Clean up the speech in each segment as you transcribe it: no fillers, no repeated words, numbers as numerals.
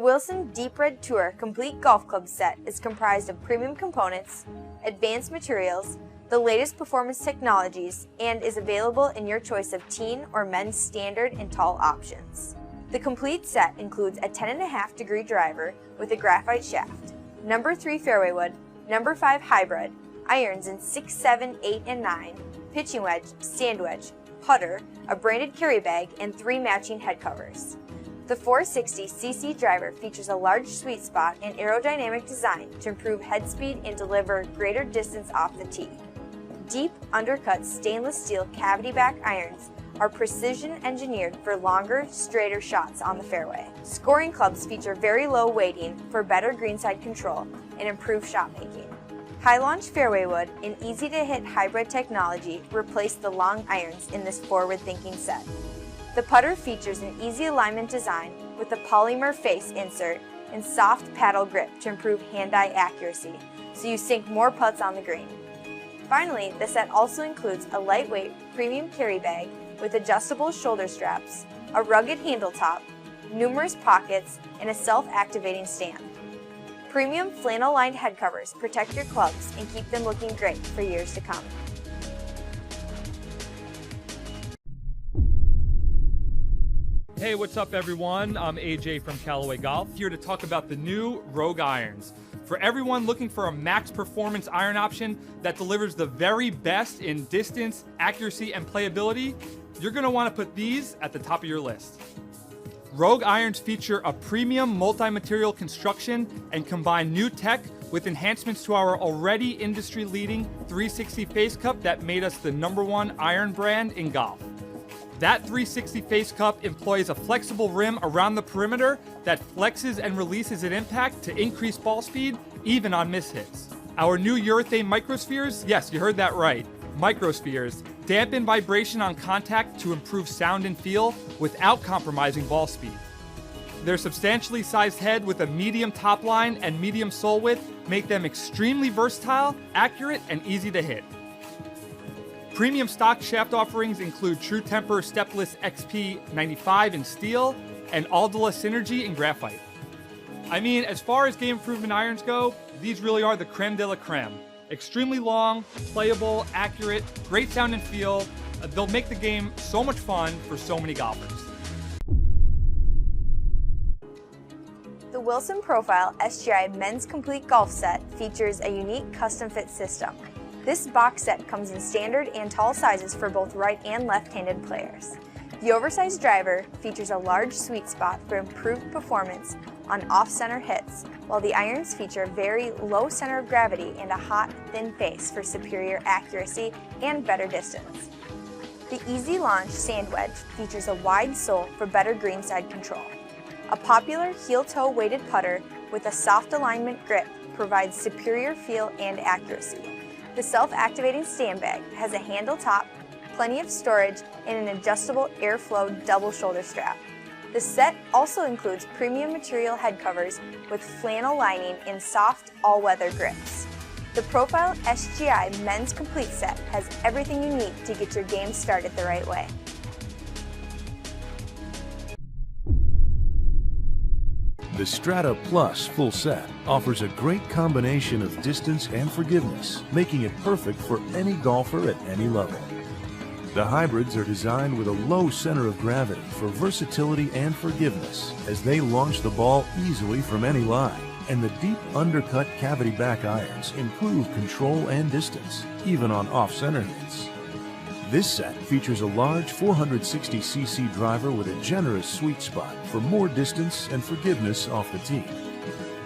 Wilson Deep Red Tour Complete Golf Club set is comprised of premium components, advanced materials, the latest performance technologies, and is available in your choice of teen or men's standard and tall options. The complete set includes a 10.5 degree driver with a graphite shaft, number 3 fairway wood, number 5 hybrid, irons in 6, 7, 8, and 9, pitching wedge, sand wedge, putter, a branded carry bag, and 3 matching head covers. The 460cc driver features a large sweet spot and aerodynamic design to improve head speed and deliver greater distance off the tee. Deep, undercut stainless steel cavity back irons are precision engineered for longer, straighter shots on the fairway. Scoring clubs feature very low weighting for better greenside control and improved shot making. High launch fairway wood and easy to hit hybrid technology replace the long irons in this forward thinking set. The putter features an easy alignment design with a polymer face insert and soft paddle grip to improve hand-eye accuracy, so you sink more putts on the green. Finally, the set also includes a lightweight premium carry bag with adjustable shoulder straps, a rugged handle top, numerous pockets, and a self-activating stand. Premium flannel-lined head covers protect your clubs and keep them looking great for years to come. Hey, what's up everyone? I'm AJ from Callaway Golf, here to talk about the new Rogue irons. For everyone looking for a max performance iron option that delivers the very best in distance, accuracy, and playability, you're gonna wanna put these at the top of your list. Rogue irons feature a premium multi-material construction and combine new tech with enhancements to our already industry-leading 360 face cup that made us the #1 iron brand in golf. That 360 face cup employs a flexible rim around the perimeter that flexes and releases at impact to increase ball speed, even on mishits. Our new urethane microspheres, yes, you heard that right, microspheres, dampen vibration on contact to improve sound and feel without compromising ball speed. Their substantially sized head with a medium top line and medium sole width make them extremely versatile, accurate, and easy to hit. Premium stock shaft offerings include True Temper Stepless XP 95 in steel and Aldila Synergy in graphite. I mean, as far as game improvement irons go, these really are the creme de la creme. Extremely long, playable, accurate, great sound and feel. They'll make the game so much fun for so many golfers. The Wilson Profile SGI Men's Complete Golf Set features a unique custom fit system. This box set comes in standard and tall sizes for both right and left-handed players. The oversized driver features a large sweet spot for improved performance on off-center hits, while the irons feature a very low center of gravity and a hot, thin face for superior accuracy and better distance. The Easy Launch Sand Wedge features a wide sole for better greenside control. A popular heel-toe weighted putter with a soft alignment grip provides superior feel and accuracy. The self-activating stand bag has a handle top, plenty of storage, and an adjustable airflow double shoulder strap. The set also includes premium material head covers with flannel lining and soft all-weather grips. The Profile SGI Men's Complete Set has everything you need to get your game started the right way. The Strata Plus full set offers a great combination of distance and forgiveness, making it perfect for any golfer at any level. The hybrids are designed with a low center of gravity for versatility and forgiveness as they launch the ball easily from any lie. And the deep undercut cavity back irons improve control and distance, even on off-center hits. This set features a large 460cc driver with a generous sweet spot for more distance and forgiveness off the tee.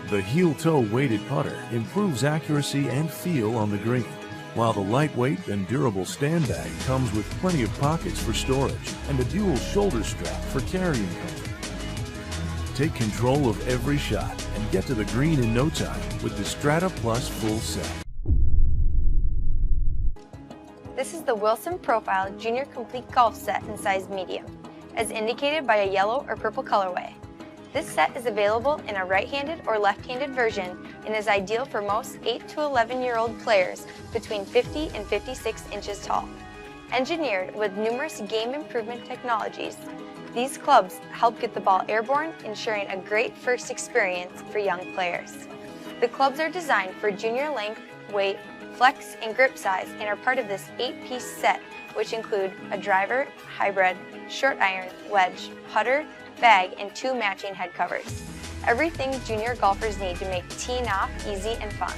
The heel-toe weighted putter improves accuracy and feel on the green, while the lightweight and durable stand bag comes with plenty of pockets for storage and a dual shoulder strap for carrying comfort. Take control of every shot and get to the green in no time with the Strata Plus full set. This is the Wilson Profile Junior Complete Golf Set in size medium, as indicated by a yellow or purple colorway. This set is available in a right-handed or left-handed version and is ideal for most 8 to 11-year-old players between 50 and 56 inches tall. Engineered with numerous game improvement technologies, These clubs help get the ball airborne, ensuring a great first experience for young players. The clubs are designed for junior length, weight, flex, and grip size and are part of this 8-piece set, which include a driver, hybrid, short iron, wedge, putter, bag, and 2 matching head covers. Everything junior golfers need to make teeing off easy and fun.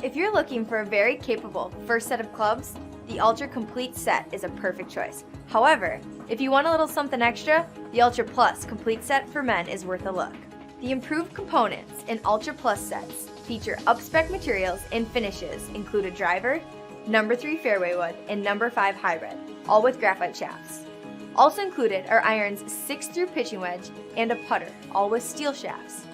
If you're looking for a very capable first set of clubs, the Ultra Complete set is a perfect choice. However, if you want a little something extra, the Ultra Plus Complete set for men is worth a look. The improved components in Ultra Plus sets feature up-spec materials and finishes include a driver, number 3 fairway wood, and number 5 hybrid, all with graphite shafts. Also included are irons 6-through pitching wedge and a putter, all with steel shafts.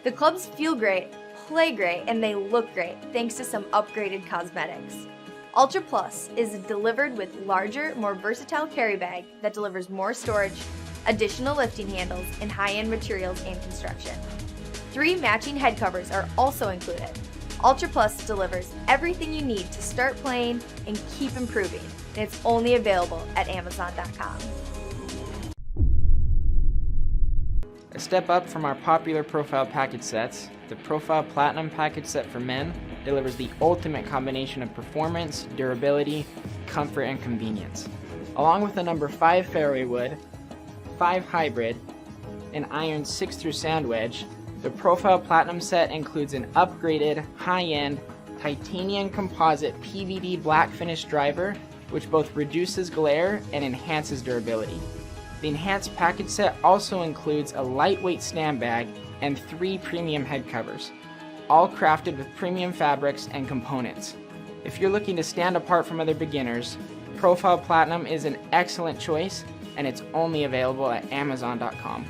The clubs feel great, play great, and they look great thanks to some upgraded cosmetics. Ultra Plus is delivered with larger, more versatile carry bag that delivers more storage, additional lifting handles, and high-end materials and construction. 3 matching head covers are also included. Ultra Plus delivers everything you need to start playing and keep improving, and it's only available at Amazon.com. A step up from our popular Profile package sets, the Profile Platinum package set for men delivers the ultimate combination of performance, durability, comfort, and convenience. Along with the number 5 fairway wood, 5 hybrid, and iron 6-through sand wedge, the Profile Platinum set includes an upgraded, high-end, titanium composite PVD black finish driver, which both reduces glare and enhances durability. The enhanced package set also includes a lightweight stand bag and 3 premium head covers, all crafted with premium fabrics and components. If you're looking to stand apart from other beginners, Profile Platinum is an excellent choice, and it's only available at Amazon.com.